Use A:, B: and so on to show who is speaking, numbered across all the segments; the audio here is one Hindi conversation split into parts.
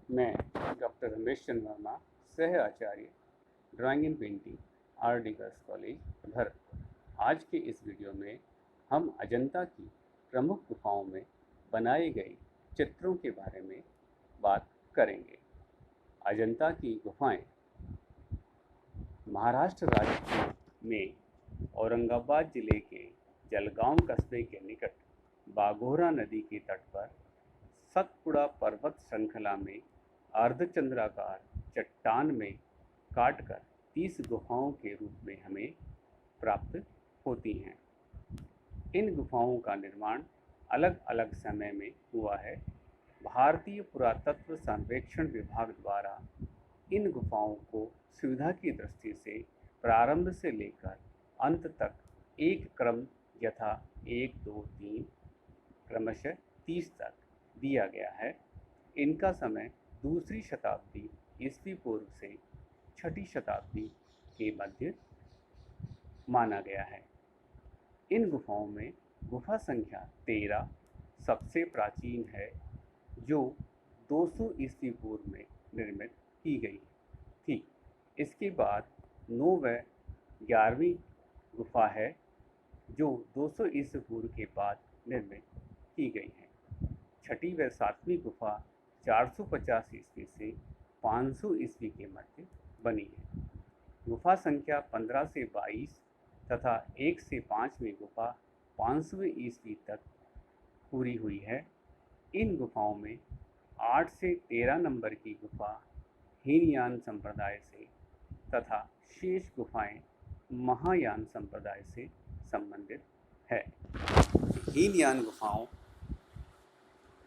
A: मैं डॉक्टर रमेश चंद्र वर्मा, सह आचार्य drawing and painting, R D girls college, Bharatpur. आज के इस वीडियो में हम अजंता की प्रमुख गुफाओं में बनाए गए चित्रों के बारे में बात करेंगे। अजंता की गुफाएं महाराष्ट्र राज्य में औरंगाबाद जिले के जलगांव कस्बे के निकट बाघोरा नदी के तट पर सतपुड़ा पर्वत श्रृंखला में अर्धचंद्राकार चट्टान में काटकर 30 गुफाओं के रूप में हमें प्राप्त होती हैं। इन गुफाओं का निर्माण अलग अलग समय में हुआ है। भारतीय पुरातत्व सर्वेक्षण विभाग द्वारा इन गुफाओं को सुविधा की दृष्टि से प्रारंभ से लेकर अंत तक एक क्रम यथा 1, 2, 3 क्रमशः 30 तक दिया गया है। इनका समय दूसरी शताब्दी ईस्वी पूर्व से छठी शताब्दी के मध्य माना गया है। इन गुफाओं में गुफा संख्या 13 सबसे प्राचीन है, जो 200 ईस्वी पूर्व में निर्मित की गई थी। इसके बाद 9 व 11वीं गुफा है, जो 200 ईस्वी पूर्व के बाद निर्मित की गई है। छठी व 7वीं गुफा 450 ईस्वी से 500 ईस्वी के मध्य बनी है। गुफा संख्या 15 से 22 तथा 1 से 5वीं गुफा 500वीं ईस्वी तक पूरी हुई है। इन गुफाओं में 8 से 13 नंबर की गुफा हीनयान संप्रदाय से तथा शेष गुफाएं महायान संप्रदाय से संबंधित है।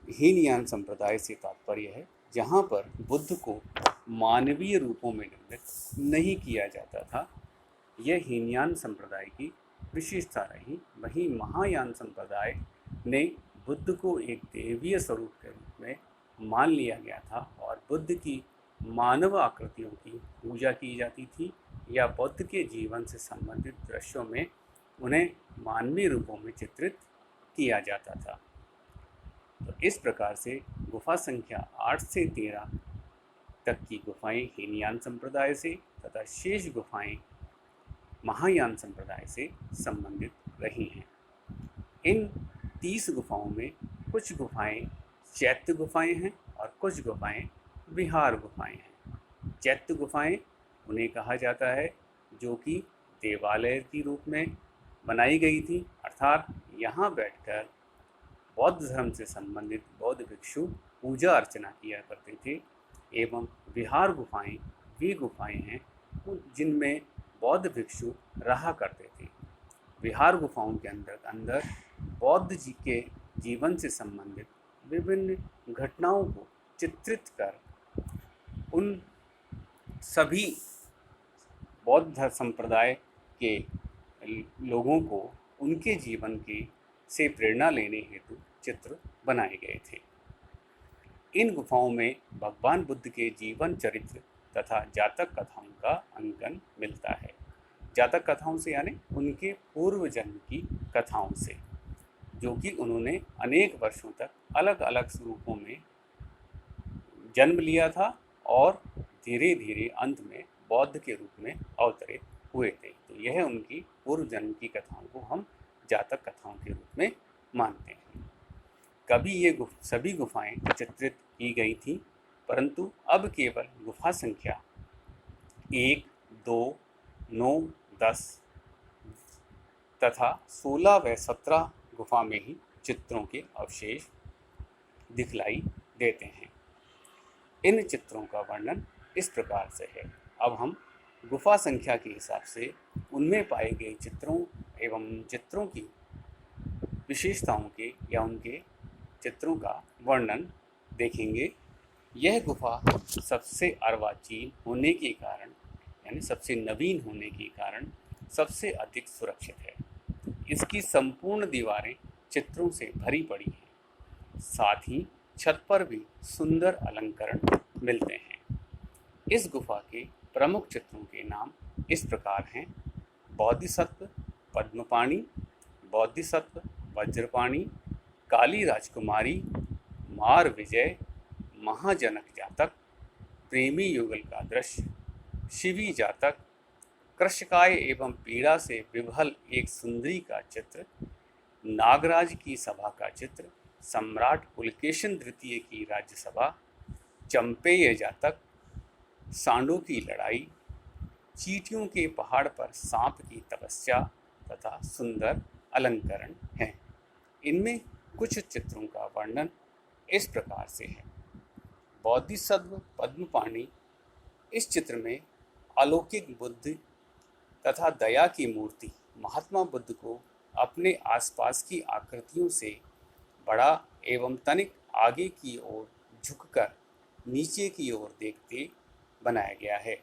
A: हीनयान संप्रदाय से तात्पर्य है जहाँ पर बुद्ध को मानवीय रूपों में निर्मित नहीं किया जाता था। यह हीनयान संप्रदाय की विशेषता रही। वहीं महायान संप्रदाय ने बुद्ध को एक देवीय स्वरूप के रूप में मान लिया गया था और बुद्ध की मानव आकृतियों की पूजा की जाती थी या बुद्ध के जीवन से संबंधित दृश्यों में उन्हें मानवीय रूपों में चित्रित किया जाता था। तो इस प्रकार से गुफा संख्या 8 से 13 तक की गुफाएं हीनयान संप्रदाय से तथा शेष गुफाएं महायान संप्रदाय से संबंधित रही हैं। इन 30 गुफाओं में कुछ गुफाएं चैत्य गुफाएं हैं और कुछ गुफाएं विहार गुफाएं हैं। चैत्य गुफाएं उन्हें कहा जाता है जो कि देवालय के रूप में बनाई गई थी, अर्थात यहाँ बैठकर बौद्ध धर्म से संबंधित बौद्ध भिक्षु पूजा अर्चना किया करते थे। एवं विहार गुफाएं वे गुफाएं हैं जिनमें बौद्ध भिक्षु रहा करते थे। विहार गुफाओं के अंदर बौद्ध जी के जीवन से संबंधित विभिन्न घटनाओं को चित्रित कर उन सभी बौद्ध संप्रदाय के लोगों को उनके जीवन के से प्रेरणा लेने हेतु चित्र बनाए गए थे। इन गुफाओं में भगवान बुद्ध के जीवन चरित्र तथा जातक कथाओं का अंकन मिलता है। जातक कथाओं से यानी उनके पूर्व जन्म की कथाओं से, जो कि उन्होंने अनेक वर्षों तक अलग अलग स्वरूपों में जन्म लिया था और धीरे धीरे अंत में बौद्ध के रूप में अवतरित हुए थे। तो यह उनकी पूर्व जन्म की कथाओं को हम जातक कथाओं के रूप में मानते हैं। कभी ये सभी गुफाएं चित्रित की गई थी, परंतु अब केवल गुफा संख्या 1, 2, 9, 10 तथा 16 व 17 गुफा में ही चित्रों के अवशेष दिखलाई देते हैं। इन चित्रों का वर्णन इस प्रकार से है। अब हम गुफा संख्या के हिसाब से उनमें पाए गए चित्रों एवं चित्रों की विशेषताओं के या उनके चित्रों का वर्णन देखेंगे। यह गुफा सबसे अर्वाचीन होने के कारण यानी सबसे नवीन होने के कारण सबसे अधिक सुरक्षित है। इसकी संपूर्ण दीवारें चित्रों से भरी पड़ी हैं। साथ ही छत पर भी सुंदर अलंकरण मिलते हैं। इस गुफा के प्रमुख चित्रों के नाम इस प्रकार हैं: बोधिसत्व पद्मपाणि, बोधिसत्व वज्रपाणि, काली राजकुमारी, मार विजय, महाजनक जातक, प्रेमी युगल का दृश्य, शिवी जातक, कृशकाय एवं पीड़ा से विभल एक सुंदरी का चित्र, नागराज की सभा का चित्र, सम्राट पुलकेशन द्वितीय की राज्यसभा, चंपेय जातक, सांडों की लड़ाई, चींटियों के पहाड़ पर सांप की तपस्या तथा सुंदर अलंकरण हैं। इनमें कुछ चित्रों का वर्णन इस प्रकार से है। बोधिसत्व पद्मपाणि, इस चित्र में अलौकिक बुद्धि तथा दया की मूर्ति महात्मा बुद्ध को अपने आसपास की आकृतियों से बड़ा एवं तनिक आगे की ओर झुककर नीचे की ओर देखते बनाया गया है।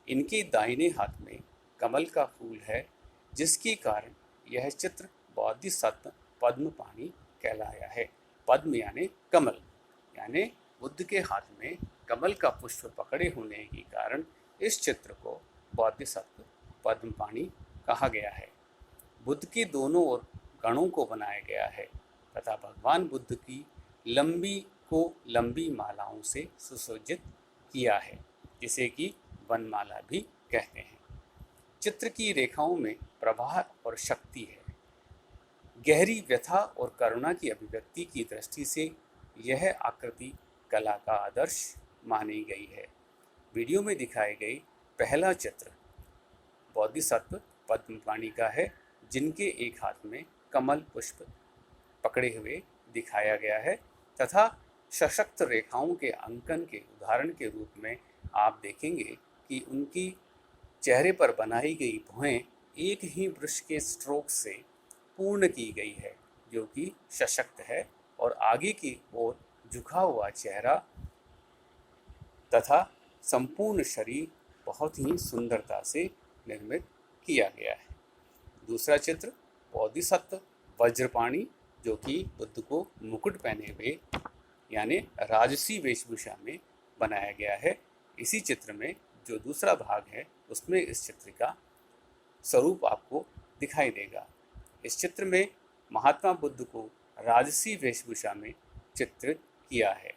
A: इनके दाहिने हाथ में कमल का फूल है, जिसके कारण यह चित्र बोधिसत्व पद्मपाणि कहलाया है। पद्म यानी कमल, यानी बुद्ध के हाथ में कमल का पुष्प पकड़े होने के कारण इस चित्र को बोधिसत्व पद्मपाणि कहा गया है। बुद्ध के दोनों ओर गणों को बनाया गया है तथा भगवान बुद्ध की लंबी मालाओं से सुसज्जित किया है, जिसे कि वनमाला भी कहते हैं। चित्र की रेखाओं में प्रवाह और शक्ति है। गहरी व्यथा और करुणा की अभिव्यक्ति की दृष्टि से यह आकृति कला का आदर्श मानी गई है। वीडियो में दिखाए गए पहला चित्र बोधिसत्व पद्मपाणि का है, जिनके एक हाथ में कमल पुष्प पकड़े हुए दिखाया गया है तथा सशक्त रेखाओं के अंकन के उदाहरण के रूप में आप देखेंगे कि उनकी चेहरे पर बनाई गई भुएं एक ही ब्रश के स्ट्रोक से पूर्ण की गई है, जो कि सशक्त है और आगे की ओर झुका हुआ चेहरा तथा संपूर्ण शरीर बहुत ही सुंदरता से निर्मित किया गया है। दूसरा चित्र बोधिसत्व वज्रपाणि, जो कि बुद्ध को मुकुट पहने हुए यानी राजसी वेशभूषा में बनाया गया है। इसी चित्र में जो दूसरा भाग है उसमें इस चित्र का स्वरूप आपको दिखाई देगा। इस चित्र में महात्मा बुद्ध को राजसी वेशभूषा में चित्रित किया है।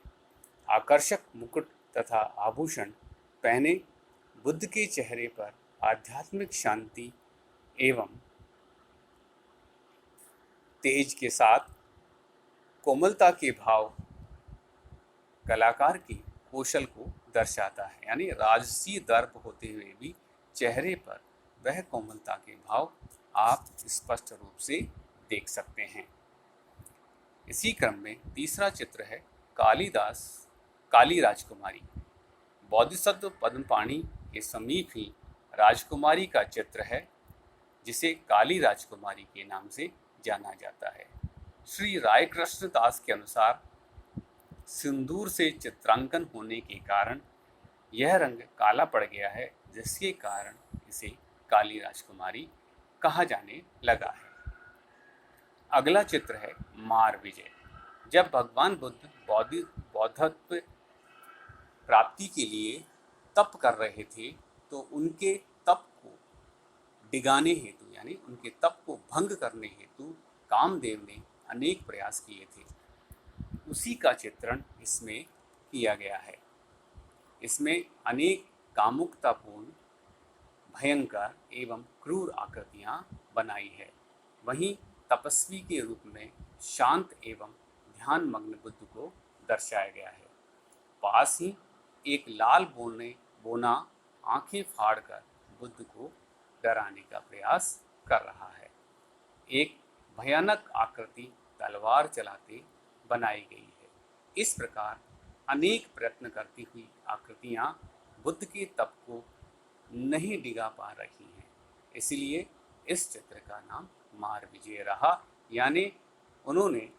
A: आकर्षक मुकुट तथा आभूषण पहने बुद्ध के चेहरे पर आध्यात्मिक शांति एवं तेज के साथ कोमलता के भाव कलाकार के कौशल को दर्शाता है, यानी राजसी दर्प होते हुए भी चेहरे पर वह कोमलता के भाव आप स्पष्ट रूप से देख सकते हैं। इसी क्रम में तीसरा चित्र है काली राजकुमारी। बोधिसत्व पद्मपाणि के समीप ही राजकुमारी का चित्र है, जिसे काली राजकुमारी के नाम से जाना जाता है। श्री राय कृष्ण दास के अनुसार सिंदूर से चित्रांकन होने के कारण यह रंग काला पड़ गया है, जिसके कारण इसे काली राजकुमारी कहा जाने लगा है। अगला चित्र है मार विजय। जब भगवान बुद्ध बौद्धत्व प्राप्ति के लिए तप कर रहे थे, तो उनके तप को डिगाने हेतु यानी उनके तप को भंग करने हेतु कामदेव ने अनेक प्रयास किए थे। उसी का चित्रण इसमें किया गया है। इसमें अनेक कामुकतापूर्ण, भयंकर एवं क्रूर आकृतियां बनाई है। वहीं तपस्वी के रूप में शांत एवं ध्यान मग्न बुद्ध को दर्शाया गया है। पास ही एक लाल बोना आंखें फाड़कर बुद्ध को डराने का प्रयास कर रहा है। एक भयानक आकृति तलवार चलाते बनाई गई है। इस प्रकार अनेक प्रयत्न करती हुई आकृतियां बुद्ध के तप को नहीं डिगा पा रही हैं। इसलिए इस चित्र का नाम मार विजय रहा, यानी उन्होंने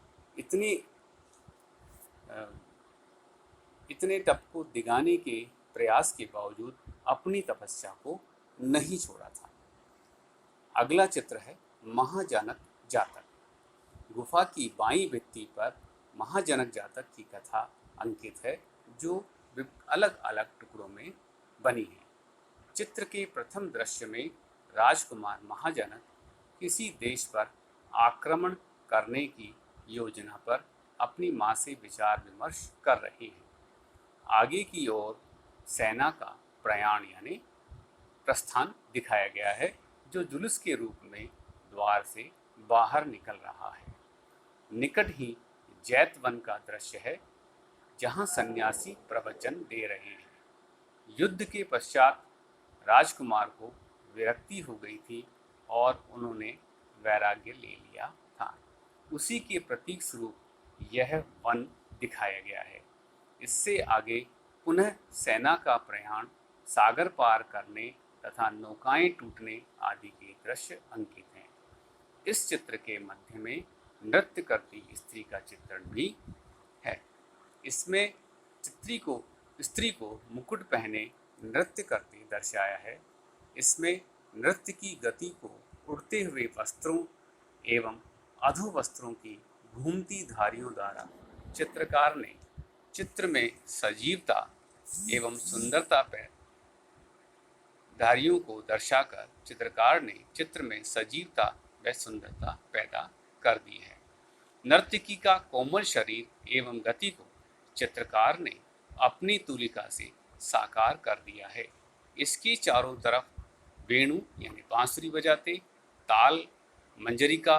A: इतने तप को दिगाने के प्रयास के बावजूद अपनी तपस्या को नहीं छोड़ा था। अगला चित्र है महाजनक जातक। गुफा की बाईं भित्ति पर महाजनक जातक की कथा अंकित है, जो अलग अलग टुकड़ों में बनी है। चित्र के प्रथम दृश्य में राजकुमार महाजनक किसी देश पर आक्रमण करने की योजना पर अपनी माँ से विचार विमर्श कर रहे हैं। आगे की ओर सेना का प्रयाण यानी प्रस्थान दिखाया गया है, जो जुलूस के रूप में द्वार से बाहर निकल रहा है। निकट ही जैतवन का दृश्य है, जहां सन्यासी प्रवचन दे रहे हैं। युद्ध के पश्चात राजकुमार को विरक्ति हो गई थी और उन्होंने वैराग्य ले लिया था। उसी के प्रतीक स्वरूप यह वन दिखाया गया है। इससे आगे पुनः सेना का प्रयाण, सागर पार करने तथा नौकाएं टूटने आदि के दृश्य अंकित हैं। इस चित्र के मध्य में नृत्य करती स्त्री का चित्रण भी है। इसमें स्त्री को मुकुट पहने नृत्य करते दर्शाया है। इसमें नृत्य की गति को उड़ते हुए वस्त्रों एवं अधो वस्त्रों की घूमती धारियों द्वारा चित्रकार ने चित्र में सजीवता एवं सुंदरता धारियों को दर्शाकर चित्रकार ने चित्र में सजीवता व सुंदरता पैदा कर दी है। नर्तकी का कोमल शरीर एवं गति को चित्रकार ने अपनी तुलिका से साकार कर दिया है। इसकी चारों तरफ वेणु यानी बांसुरी बजाते, ताल, मंजरिका,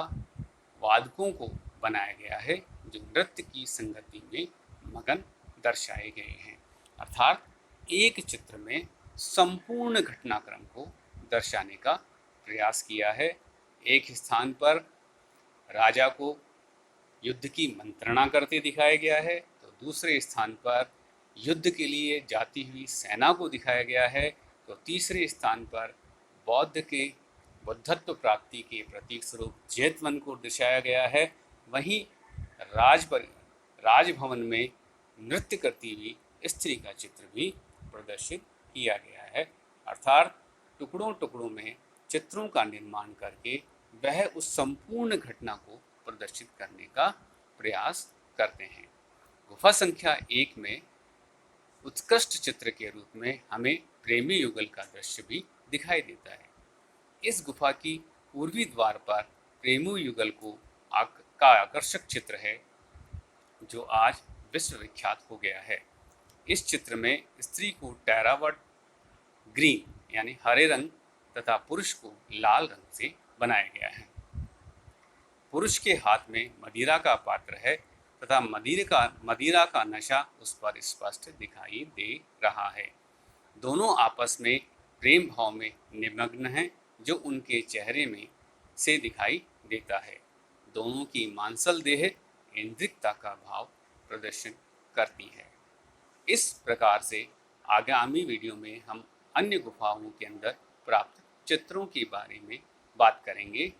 A: वादकों को बनाया गया है, जो नृत्य की संगति में मगन दर्शाए गए हैं। अर्थात एक चित्र में संपूर्ण घटनाक्रम को दर्शाने का प्रयास किया है। एक स्थान पर राजा को युद्ध की मंत्रणा करते दिखाया गया है, तो दूसरे स्थान पर युद्ध के लिए जाती हुई सेना को दिखाया गया है, तो तीसरे स्थान पर बुद्धत्व प्राप्ति के प्रतीक स्वरूप जैतवन को दर्शाया गया है। वहीं राजभवन में नृत्य करती हुई स्त्री का चित्र भी प्रदर्शित किया गया है। अर्थात टुकड़ों टुकड़ों में चित्रों का निर्माण करके वह उस संपूर्ण घटना को प्रदर्शित करने का प्रयास करते हैं। गुफा संख्या 1 में उत्कृष्ट चित्र के रूप में हमें प्रेमी युगल का दृश्य भी दिखाई देता है। इस गुफा की पूर्वी द्वार पर प्रेमी युगल का आकर्षक चित्र है, जो आज विश्व विख्यात हो गया है। इस चित्र में स्त्री को टेरावट ग्रीन यानी हरे रंग तथा पुरुष को लाल रंग से बनाया गया है। पुरुष के हाथ में मदिरा का पात्र है तथा मदिरा का नशा उस पर स्पष्ट दिखाई दे रहा है। दोनों आपस में प्रेम भाव में निमग्न हैं, जो उनके चेहरे में से दिखाई देता है। दोनों की मांसल देह इंद्रिकता का भाव प्रदर्शन करती है। इस प्रकार से आगामी वीडियो में हम अन्य गुफाओं के अंदर प्राप्त चित्रों के बारे में बात करेंगे।